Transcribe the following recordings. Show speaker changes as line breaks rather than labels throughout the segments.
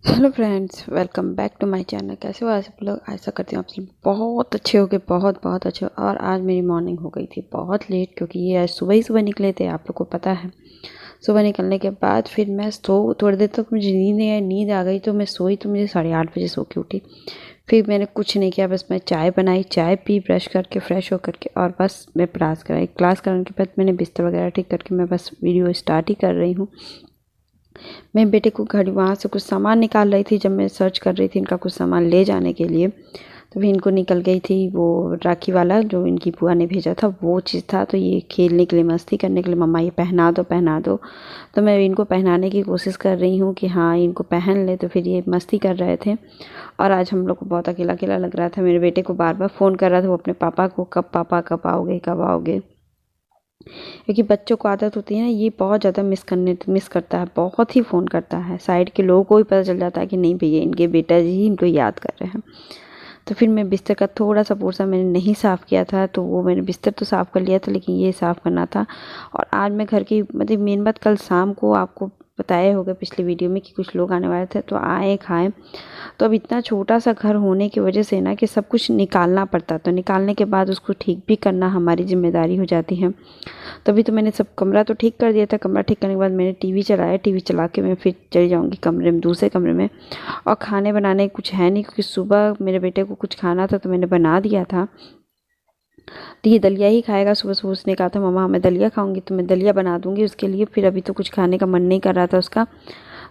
Hello friends, welcome back to my channel. कैसे हो आज आप लोग? आशा करती हूँ आप सब बहुत अच्छे होगे, बहुत बहुत अच्छे हो। और आज मेरी मॉर्निंग हो गई थी बहुत लेट, क्योंकि ये आज सुबह ही सुबह निकले थे, आप लोग को पता है। सुबह निकलने के बाद फिर मैं थोड़ी देर तक मुझे नींद नहीं आई, नींद आ गई तो मैं सोई, तो मुझे 8:30 बजे सो के उठी। फिर मैंने कुछ नहीं किया, बस मैं चाय बनाई, चाय पी, ब्रश करके फ्रेश हो करके, और बस मैं क्लास कराई। क्लास कराने के बाद मैंने बिस्तर वगैरह ठीक करके मैं बस वीडियो स्टार्ट ही कर रही हूँ। मैं बेटे को घर वहाँ से कुछ सामान निकाल रही थी, जब मैं सर्च कर रही थी इनका कुछ सामान ले जाने के लिए, तो फिर इनको निकल गई थी वो राखी वाला जो इनकी बुआ ने भेजा था, वो चीज़ था। तो ये खेलने के लिए, मस्ती करने के लिए, मम्मा ये पहना दो पहना दो। तो मैं इनको पहनाने की कोशिश कर रही हूँ कि हाँ इनको पहन ले, तो फिर ये मस्ती कर रहे थे। और आज हम लोग को बहुत अकेला अकेला लग रहा था। मेरे बेटे को बार बार फ़ोन कर रहा था वो अपने पापा को, कब पापा कब आओगे कब आओगे। क्योंकि बच्चों को आदत होती है ना, ये बहुत ज़्यादा मिस करता है, बहुत ही फ़ोन करता है। साइड के लोगों को भी पता चल जाता है कि नहीं भैया इनके बेटा जी ही इनको याद कर रहे हैं। तो फिर मैं बिस्तर का थोड़ा सा पोर्शन मैंने नहीं साफ़ किया था, तो वो मैंने बिस्तर तो साफ़ कर लिया था, लेकिन ये साफ़ करना था। और आज मैं घर की मतलब मेन बात, कल शाम को आपको बताया होगा पिछली वीडियो में कि कुछ लोग आने वाले थे, तो आए खाएँ। तो अब इतना छोटा सा घर होने की वजह से ना कि सब कुछ निकालना पड़ता, तो निकालने के बाद उसको ठीक भी करना हमारी जिम्मेदारी हो जाती है। तभी तो मैंने सब कमरा तो ठीक कर दिया था। कमरा ठीक करने के बाद मैंने टीवी चलाया, टीवी चला के मैं फिर चली जाऊंगी कमरे में, दूसरे कमरे में। और खाने बनाने कुछ है नहीं, क्योंकि सुबह मेरे बेटे को कुछ खाना था तो मैंने बना दिया था। तो ये दलिया ही खाएगा। सुबह सुबह उसने कहा था मम्मा मैं दलिया खाऊंगी, तो मैं दलिया बना दूंगी उसके लिए। फिर अभी तो कुछ खाने का मन नहीं कर रहा था उसका,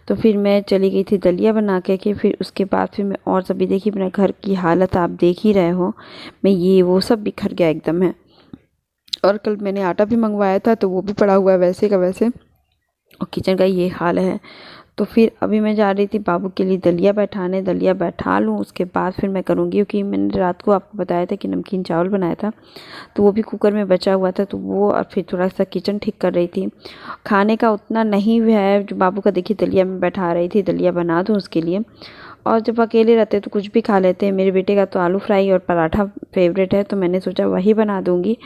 तो फिर मैं चली गई थी दलिया बना के फिर उसके बाद फिर मैं और सभी देखी, अपने घर की हालत आप देख ही रहे हो। मैं ये वो सब बिखर गया एकदम है। और कल मैंने आटा भी मंगवाया था, तो वो भी पड़ा हुआ है वैसे का वैसे। और किचन का ये हाल है। तो फिर अभी मैं जा रही थी बाबू के लिए दलिया बैठाने, दलिया बैठा लूँ उसके बाद फिर मैं करूँगी। क्योंकि मैंने रात को आपको बताया था कि नमकीन चावल बनाया था, तो वो भी कुकर में बचा हुआ था, तो वो। और फिर थोड़ा सा किचन ठीक कर रही थी। खाने का उतना नहीं है जो बाबू का, देखिए दलिया में बैठा रही थी, दलिया बना दूँ उसके लिए। और जब अकेले रहते हैं तो कुछ भी खा लेते हैं। मेरे बेटे का तो आलू फ्राई और पराठा फेवरेट है, तो मैंने सोचा वही बना दूंगी।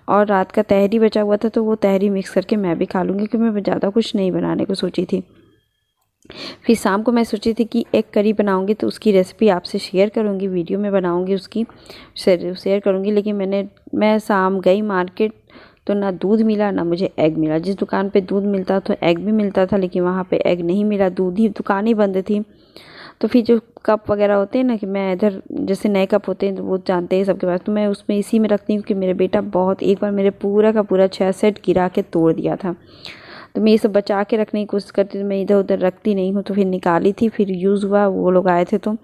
और रात का तहरी बचा हुआ था, तो वो तहरी मिक्स करके मैं भी खा लूँगी, क्योंकि मैं ज़्यादा कुछ नहीं बनाने को सोची थी। फिर शाम को मैं सोची थी कि एग करी बनाऊंगी, तो उसकी रेसिपी आपसे शेयर करूंगी, वीडियो में बनाऊंगी उसकी, शेयर करूंगी। लेकिन मैं शाम गई मार्केट, तो ना दूध मिला ना मुझे एग मिला। जिस दुकान पे दूध मिलता तो एग भी मिलता था, लेकिन वहाँ पे एग नहीं मिला, दूध ही दुकान ही बंद थी। तो फिर जो कप वगैरह होते हैं ना, कि मैं इधर जैसे नए कप होते हैं तो वो जानते हैं सबके पास, तो मैं उसमें इसी में रखती हूँ। कि मेरे बेटा बहुत, एक बार मेरे पूरा का पूरा 6 सेट गिरा के तोड़ दिया था। तो मैं ये सब बचा के रखने की कोशिश करती थी, मैं इधर उधर रखती नहीं हूँ। तो फिर निकाली थी, फिर यूज़ हुआ, वो लोग आए थे तो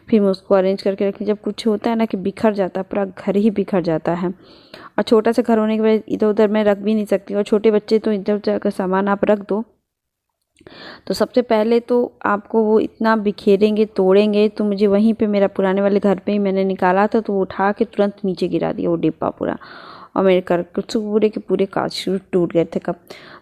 फिर मैं उसको अरेंज करके रखी। जब कुछ होता है ना कि बिखर जाता है, पूरा घर ही बिखर जाता है। और छोटा सा घर होने की वजह इधर उधर मैं रख भी नहीं सकती, और छोटे बच्चे तो इधर उधर का सामान आप रख दो तो सबसे पहले तो आपको वो इतना बिखेरेंगे, तोड़ेंगे। तो मुझे वहीं पे, मेरा पुराने वाले घर पे ही मैंने निकाला था, तो वो उठा के तुरंत नीचे गिरा दिया वो डिब्बा पूरा। और मेरे कर कुछ पूरे के पूरे कांच टूट गए थे कब।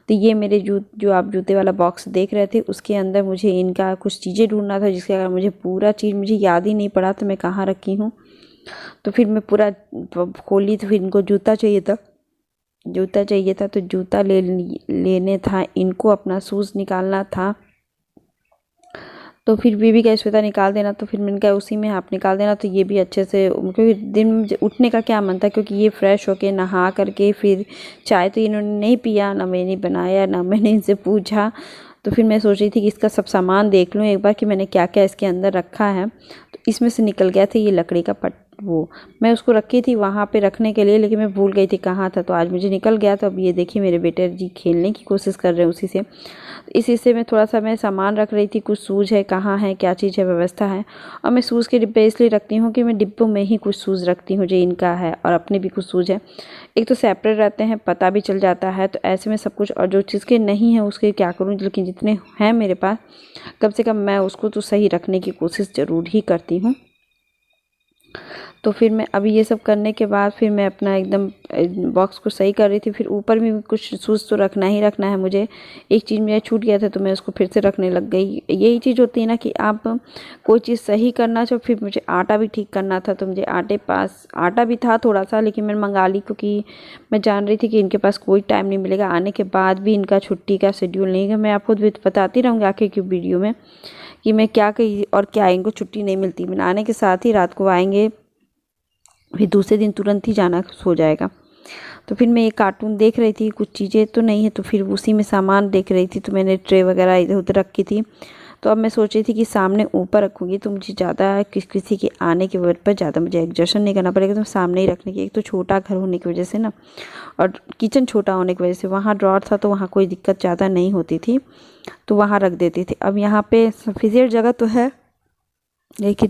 तो ये मेरे जो आप जूते वाला बॉक्स देख रहे थे, उसके अंदर मुझे इनका कुछ चीज़ें ढूंढना था, जिसके कारण मुझे पूरा चीज़ मुझे याद ही नहीं पड़ा तो मैं कहाँ रखी हूँ। तो फिर मैं पूरा खोली, तो फिर इनको जूता चाहिए था, तो जूता लेने था इनको, अपना शूज़ निकालना था। तो फिर बेबी का स्वेटर निकाल देना, तो फिर मैंने कहा उसी में आप निकाल देना, तो ये भी अच्छे से, क्योंकि दिन में उठने का क्या मन था, क्योंकि ये फ्रेश होके नहा करके फिर चाय तो इन्होंने नहीं पिया, ना मैंने बनाया ना मैंने इनसे पूछा। तो फिर मैं सोच रही थी कि इसका सब सामान देख लूँ एक बार कि मैंने क्या क्या इसके अंदर रखा है। तो इसमें से निकल गया था ये लकड़ी का वो मैं उसको रखी थी वहाँ पे रखने के लिए, लेकिन मैं भूल गई थी कहाँ था, तो आज मुझे निकल गया। तो अब ये देखिए मेरे बेटे जी खेलने की कोशिश कर रहे हैं उसी से। इस हिस्से में थोड़ा सा मैं सामान रख रही थी, कुछ शूज़ है, कहाँ है क्या चीज़ है, व्यवस्था है। और मैं शूज़ के डिब्बे इसलिए रखती हूँ कि मैं डिब्बों में ही कुछ शूज़ रखती हूँ जो इनका है, और अपने भी कुछ शूज़ है। एक तो सेपरेट रहते हैं, पता भी चल जाता है, तो ऐसे में सब कुछ। और जो चीज़ के नहीं है उसके क्या करूँ, लेकिन जितने हैं मेरे पास कम से कम मैं उसको तो सही रखने की कोशिश ज़रूर ही करती हूँ। तो फिर मैं अभी ये सब करने के बाद फिर मैं अपना एकदम बॉक्स को सही कर रही थी। फिर ऊपर भी कुछ शूज़ तो रखना ही रखना है मुझे। एक चीज़ मेरा छूट गया था तो मैं उसको फिर से रखने लग गई। यही चीज़ होती है ना कि आप कोई चीज़ सही करना चाहो। फिर मुझे आटा भी ठीक करना था, तो मुझे आटा भी था थोड़ा सा, लेकिन मैंने मंगा ली क्योंकि मैं जान रही थी कि इनके पास कोई टाइम नहीं मिलेगा। आने के बाद भी इनका छुट्टी का शेड्यूल नहीं है। मैं आपको बताती रहूँगी आगे की वीडियो में कि मैं क्या कही और क्या इनको छुट्टी नहीं मिलती। मैंने आने के साथ ही रात को आएंगे, फिर दूसरे दिन तुरंत ही जाना हो जाएगा। तो फिर मैं ये कार्टून देख रही थी, कुछ चीज़ें तो नहीं है, तो फिर उसी में सामान देख रही थी। तो मैंने ट्रे वगैरह इधर उधर रखी थी। तो अब मैं सोच रही थी कि सामने ऊपर रखूँगी तो मुझे ज़्यादा किसी के आने के वक्त पर ज़्यादा मुझे एडजस्ट नहीं करना पड़ेगा। तो सामने ही रखने की, एक तो छोटा घर होने की वजह से ना, और किचन छोटा होने की वजह से वहाँ ड्रॉर था तो वहाँ कोई दिक्कत ज़्यादा नहीं होती थी, तो वहाँ रख देती थी। अब यहाँ पे सफिशिएंट जगह तो है, लेकिन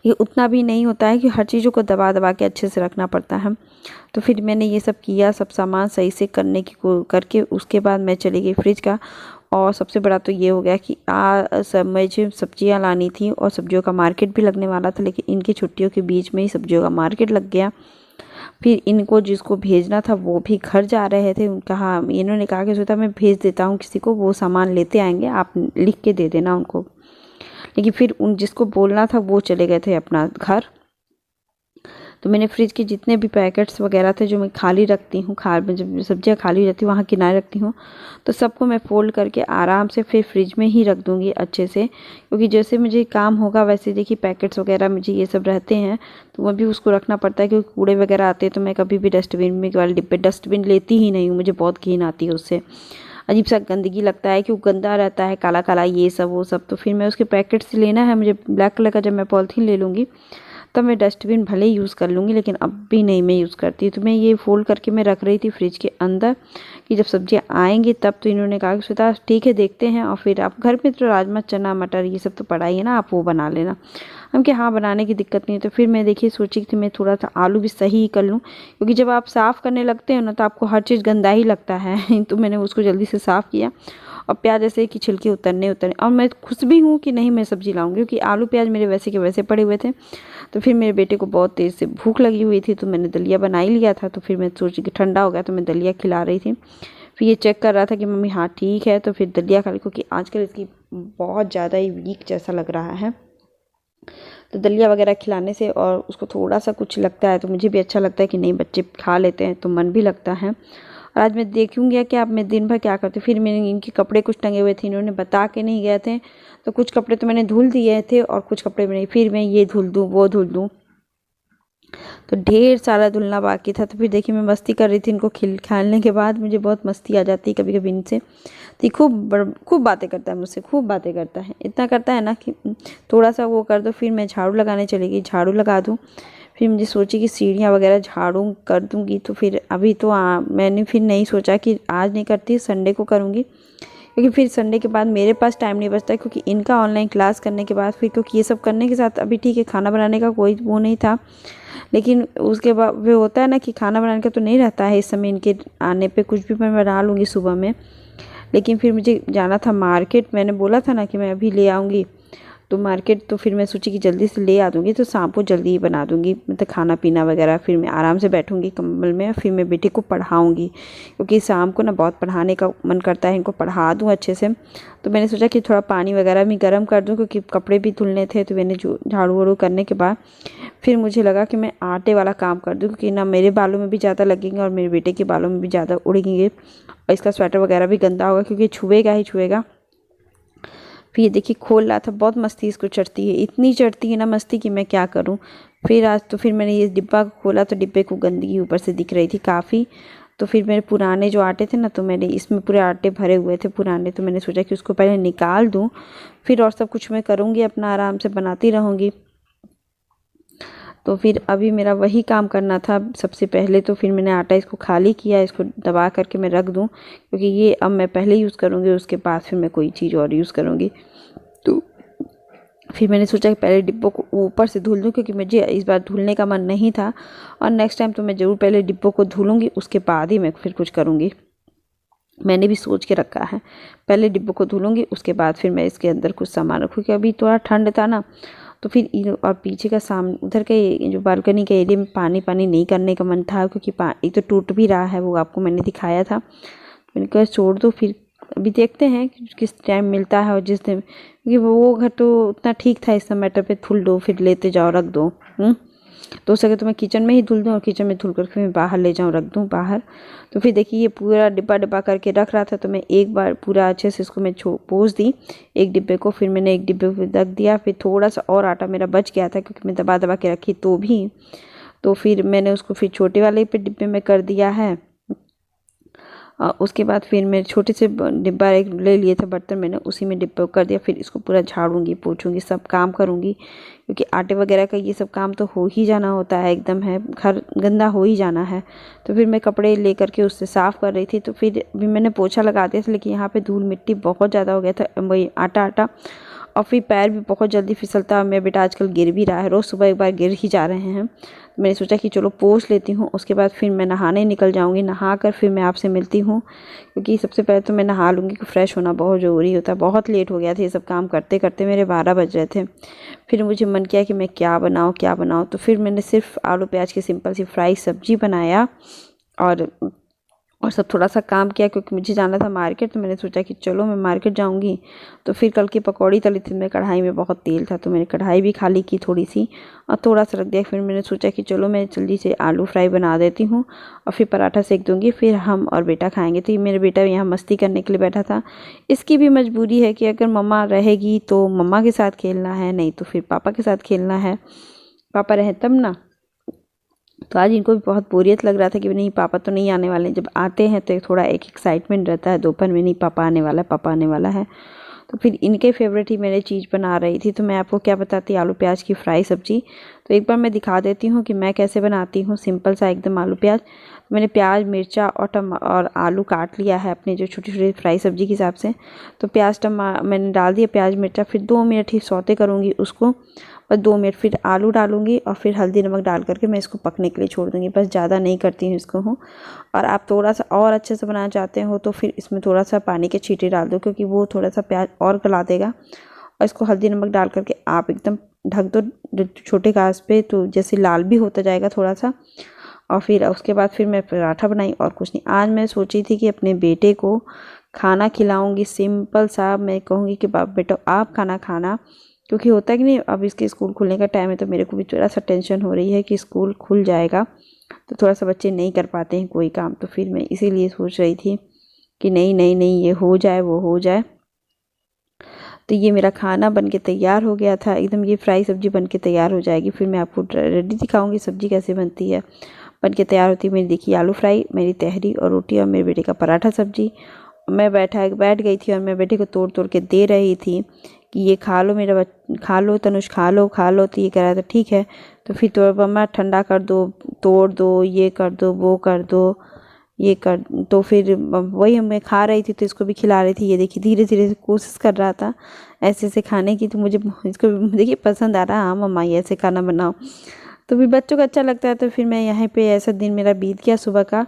ये उतना भी नहीं होता है कि हर चीज़ों को दबा दबा के अच्छे से रखना पड़ता है। तो फिर मैंने ये सब किया, सब सामान सही से करने की करके उसके बाद मैं चली गई फ्रिज का। और सबसे बड़ा तो ये हो गया कि मुझे सब्जियां लानी थी और सब्जियों का मार्केट भी लगने वाला था, लेकिन इनकी छुट्टियों के बीच में ही सब्जियों का मार्केट लग गया। फिर इनको जिसको भेजना था वो भी घर जा रहे थे। उनका हाँ, इन्होंने कहा कि सोचा मैं भेज देता हूँ किसी को, वो सामान लेते आएंगे, आप लिख के दे देना उनको। लेकिन फिर उन जिसको बोलना था वो चले गए थे अपना घर। तो मैंने फ्रिज के जितने भी पैकेट्स वगैरह थे जो मैं खाली रखती हूँ, जब सब्जियाँ खाली रहती हूँ वहाँ किनारे रखती हूँ, तो सबको मैं फोल्ड करके आराम से फिर फ्रिज में ही रख दूँगी अच्छे से। क्योंकि जैसे मुझे काम होगा वैसे देखिए पैकेट्स वगैरह मुझे ये सब रहते हैं, तो वह भी उसको रखना पड़ता है। क्योंकि कूड़े वगैरह आते हैं तो मैं कभी भी डस्टबिन में वाले डिब्बे डस्टबिन लेती ही नहीं हूँ, मुझे बहुत घिन आती है उससे। अजीब सा गंदगी लगता है कि वो गंदा रहता है, काला काला ये सब वो सब। तो फिर मैं उसके पैकेट से लेना है मुझे ब्लैक कलर का, जब मैं पॉलिथीन ले लूँगी तब मैं डस्टबिन भले ही यूज़ कर लूँगी, लेकिन अब भी नहीं मैं यूज़ करती। तो मैं ये फोल्ड करके मैं रख रही थी फ्रिज के अंदर कि जब सब्जियाँ आएंगी तब। तो इन्होंने कहा कि श्वेता ठीक है देखते हैं, और फिर आप घर में तो राजमा चना मटर ये सब तो पड़ा ही है ना, आप वो बना लेना। हम कि हाँ बनाने की दिक्कत नहीं है। तो फिर मैं देखिए सोची थी मैं थोड़ा सा आलू भी सही कर लूँ, क्योंकि जब आप साफ़ करने लगते हो ना तो आपको हर चीज़ गंदा ही लगता है। तो मैंने उसको जल्दी से साफ़ किया और प्याज ऐसे कि छिलके उतरने और मैं खुश भी हूँ कि नहीं मैं सब्ज़ी लाऊंगी, क्योंकि आलू प्याज मेरे वैसे के वैसे पड़े हुए थे। तो फिर मेरे बेटे को बहुत तेज़ से भूख लगी हुई थी, तो मैंने दलिया बना ही लिया था। तो फिर मैं सोची कि ठंडा हो गया तो मैं दलिया खिला रही थी। फिर ये चेक कर रहा था कि मम्मी हाँ ठीक है, तो फिर दलिया खा ली, क्योंकि आजकल इसकी बहुत ज़्यादा ही वीक जैसा लग रहा है। तो दलिया वगैरह खिलाने से और उसको थोड़ा सा कुछ लगता है तो मुझे भी अच्छा लगता है कि नहीं बच्चे खा लेते हैं, तो मन भी लगता है। और आज मैं देखूंगी कि आप मैं दिन भर क्या करती हूँ। फिर मैंने इनके कपड़े कुछ टंगे हुए थे, इन्होंने बता के नहीं गए थे, तो कुछ कपड़े तो मैंने धुल दिए थे और कुछ कपड़े मैंने फिर मैं ये धुल दूँ वो धुल दूँ, तो ढेर सारा धुलना बाकी था। तो फिर देखिए मैं मस्ती कर रही थी, इनको खेलने के बाद मुझे बहुत मस्ती आ जाती है कभी कभी इनसे। तो खूब बातें करता है मुझसे, खूब बातें करता है, इतना करता है ना कि थोड़ा सा वो कर दो। फिर मैं झाड़ू लगाने चली गई, झाड़ू लगा दूँ। फिर मुझे सोची कि सीढ़ियाँ वगैरह झाड़ू कर दूँगी। तो फिर अभी तो मैंने फिर नहीं सोचा कि आज नहीं करती, संडे को करूँगी, क्योंकि फिर संडे के बाद मेरे पास टाइम नहीं बचता। क्योंकि इनका ऑनलाइन क्लास करने के बाद फिर, क्योंकि ये सब करने के साथ अभी ठीक है खाना बनाने का कोई वो नहीं था, लेकिन उसके बाद वो होता है ना कि खाना बनाने का तो नहीं रहता है इस समय। इनके आने पे कुछ भी मैं बना लूँगी सुबह में, लेकिन फिर मुझे जाना था मार्केट। मैंने बोला था ना कि मैं अभी ले आऊँगी तो मार्केट, तो फिर मैं सोची कि जल्दी से ले आ दूँगी तो शाम को जल्दी ही बना दूँगी, मतलब खाना पीना वगैरह। फिर मैं आराम से बैठूँगी कंबल में, फिर मैं बेटे को पढ़ाऊँगी, क्योंकि शाम को ना बहुत पढ़ाने का मन करता है, इनको पढ़ा दूँ अच्छे से। तो मैंने सोचा कि थोड़ा पानी वगैरह भी गर्म कर दूँ, क्योंकि कपड़े भी धुलने थे। तो मैंने झाड़ू वाड़ू करने के बाद फिर मुझे लगा कि मैं आटे वाला काम कर दूँ, क्योंकि ना मेरे बालों में भी ज़्यादा लगेंगे और मेरे बेटे के बालों में भी ज़्यादा उड़ेंगे, और इसका स्वेटर वगैरह भी गंदा होगा क्योंकि छुएगा ही छुएगा। फिर ये देखिए खोल रहा था, बहुत मस्ती इसको चढ़ती है, इतनी चढ़ती है ना मस्ती कि मैं क्या करूं। फिर आज तो फिर मैंने ये डिब्बा खोला तो डिब्बे को गंदगी ऊपर से दिख रही थी काफ़ी। तो फिर मेरे पुराने जो आटे थे ना, तो मैंने इसमें पूरे आटे भरे हुए थे पुराने, तो मैंने सोचा कि उसको पहले निकाल दूँ, फिर और सब कुछ मैं करूँगी, अपना आराम से बनाती रहूँगी। तो फिर अभी मेरा वही काम करना था सबसे पहले। तो फिर मैंने आटा इसको खाली किया, इसको दबा करके मैं रख दूं, क्योंकि ये अब मैं पहले यूज़ करूँगी, उसके बाद फिर मैं कोई चीज़ और यूज़ करूँगी। तो फिर मैंने सोचा कि पहले डिब्बों को ऊपर से धुल दूँ, क्योंकि मुझे इस बार धुलने का मन नहीं था, और नेक्स्ट टाइम तो मैं ज़रूर पहले डिब्बों को धुलूँगी, उसके बाद ही मैं फिर कुछ करूँगी। मैंने भी सोच के रखा है, पहले डिब्बों को धुलूँगी उसके बाद फिर मैं इसके अंदर कुछ सामान रखूँगी। अभी थोड़ा ठंड था ना, तो फिर और पीछे का सामने उधर के जो बालकनी के एरिया में पानी पानी नहीं करने का मन था, क्योंकि एक तो टूट भी रहा है, वो आपको मैंने दिखाया था। मैंने कहा छोड़ दो, फिर अभी देखते हैं किस टाइम मिलता है और जिस दिन, क्योंकि वो घर तो उतना ठीक था, इस मैटर पे धुल दो फिर लेते जाओ रख दो। तो हो सके तो मैं किचन में ही धुल दूँ और किचन में धुल करके मैं बाहर ले जाऊँ रख दूँ बाहर। तो फिर देखिए ये पूरा डिब्बा डिब्बा करके रख रहा था, तो मैं एक बार पूरा अच्छे से इसको मैं पोंछ दी एक डिब्बे को। फिर मैंने एक डिब्बे पे रख दिया, फिर थोड़ा सा और आटा मेरा बच गया था क्योंकि मैं दबा दबा के रखी तो भी। तो फिर मैंने उसको फिर छोटे वाले पे डिब्बे में कर दिया है। उसके बाद फिर मैं छोटे से डिब्बा एक ले लिए थे बर्तन, मैंने उसी में डिब्बा कर दिया। फिर इसको पूरा झाड़ूंगी पोछूंगी, सब काम करूंगी, क्योंकि आटे वगैरह का ये सब काम तो हो ही जाना होता है, एकदम है घर गंदा हो ही जाना है। तो फिर मैं कपड़े ले करके उससे साफ़ कर रही थी, तो फिर भी मैंने पोछा लगा दिया था, लेकिन यहाँ पर धूल मिट्टी बहुत ज़्यादा हो गया था, वही आटा आटा, और फिर पैर भी बहुत जल्दी फिसलता है। मेरा बेटा आजकल गिर भी रहा है, रोज़ सुबह एक बार गिर ही जा रहे हैं। तो मैंने सोचा कि चलो पोंछ लेती हूँ, उसके बाद फिर मैं नहाने निकल जाऊँगी, नहा कर फिर मैं आपसे मिलती हूँ। क्योंकि सबसे पहले तो मैं नहा लूँगी, कि फ्रेश होना बहुत ज़रूरी होता है। बहुत लेट हो गया था ये सब काम करते करते, मेरे 12 बज रहे थे। फिर मुझे मन किया कि मैं क्या बनाऊँ। तो फिर मैंने सिर्फ आलू प्याज की सिंपल सी फ्राई सब्जी बनाया और सब थोड़ा सा काम किया, क्योंकि मुझे जाना था मार्केट। तो मैंने सोचा कि चलो मैं मार्केट जाऊंगी। तो फिर कल की पकौड़ी तली थी मैं, कढ़ाई में बहुत तेल था, तो मैंने कढ़ाई भी खाली की थोड़ी सी और थोड़ा सा रख दिया। फिर मैंने सोचा कि चलो मैं जल्दी से आलू फ्राई बना देती हूँ और फिर पराठा सेक दूँगी, फिर हम और बेटा खाएँगे। तो मेरा बेटा यहाँ मस्ती करने के लिए बैठा था। इसकी भी मजबूरी है कि अगर मम्मा रहेगी तो मम्मा के साथ खेलना है, नहीं तो फिर पापा के साथ खेलना है, पापा रहे तब ना। तो आज इनको भी बहुत बोरियत लग रहा था कि नहीं पापा तो नहीं आने वाले। जब आते हैं तो थोड़ा एक एक्साइटमेंट रहता है दोपहर में, नहीं पापा आने वाला है, पापा आने वाला है। तो फिर इनके फेवरेट ही मैंने चीज़ बना रही थी। तो मैं आपको क्या बताती, आलू प्याज की फ्राई सब्जी। तो एक बार मैं दिखा देती हूँ कि मैं कैसे बनाती हूँ, सिंपल सा एकदम आलू प्याज। मैंने प्याज मिर्चा और आलू काट लिया है अपने जो छोटी छोटी फ्राई सब्जी के हिसाब से। तो प्याज मैंने डाल दिया, प्याज मिर्चा, फिर 2 मिनट ही सौते करूँगी उसको, बस 2 मिनट। फिर आलू डालूंगी और फिर हल्दी नमक डाल करके मैं इसको पकने के लिए छोड़ दूँगी, बस ज़्यादा नहीं करती हूँ इसको हूँ। और आप थोड़ा सा और अच्छे से बनाना चाहते हो तो फिर इसमें थोड़ा सा पानी के छींटे डाल दो, क्योंकि वो थोड़ा सा प्याज और गला देगा। और इसको हल्दी नमक डाल करके आप एकदम ढक दो छोटे गैस पे, तो जैसे लाल भी होता जाएगा थोड़ा सा। और फिर उसके बाद फिर मैं पराठा बनाई और कुछ नहीं। आज मैं सोची थी कि अपने बेटे को खाना खिलाऊंगी सिंपल सा। मैं कहूँगी कि बेटा आप खाना, क्योंकि होता है कि नहीं, अब इसके स्कूल खुलने का टाइम है, तो मेरे को भी थोड़ा सा टेंशन हो रही है कि स्कूल खुल जाएगा तो थोड़ा सा बच्चे नहीं कर पाते हैं कोई काम। तो फिर मैं इसीलिए सोच रही थी कि नहीं ये हो जाए वो हो जाए। तो ये मेरा खाना बन के तैयार हो गया था एकदम, ये फ्राई सब्जी बन के तैयार हो जाएगी, फिर मैं आपको रेडी दिखाऊंगी सब्जी कैसे बनती है। बन के तैयार होती है मेरी, देखिए आलू फ्राई, मेरी तहरी और रोटी और मेरे बेटे का पराठा सब्जी। मैं बैठ गई थी और मैं बेटे को तोड़ तोड़ के दे रही थी कि ये खा लो मेरा खा लो तनुष, खा लो। तो ये कह रहा था ठीक है। तो फिर तो मम्मा ठंडा कर दो, तोड़ दो, ये कर दो, वो कर दो, ये कर। तो फिर वही मैं खा रही थी तो इसको भी खिला रही थी। ये देखिए धीरे धीरे कोशिश कर रहा था ऐसे ऐसे खाने की। तो मुझे इसको देखिए पसंद आ रहा, हाँ मम्मा ये ऐसे खाना बनाओ। तो फिर बच्चों को अच्छा लगता है। तो फिर मैं यहाँ पे ऐसा दिन मेरा बीत गया सुबह का।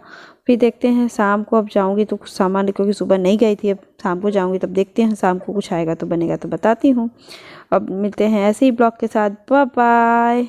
फिर देखते हैं शाम को, अब जाऊँगी तो कुछ सामान, क्योंकि सुबह नहीं गई थी, अब शाम को जाऊँगी तब देखते हैं शाम को कुछ आएगा तो बनेगा तो बताती हूँ। अब मिलते हैं ऐसे ही ब्लॉग के साथ, बाय बाय।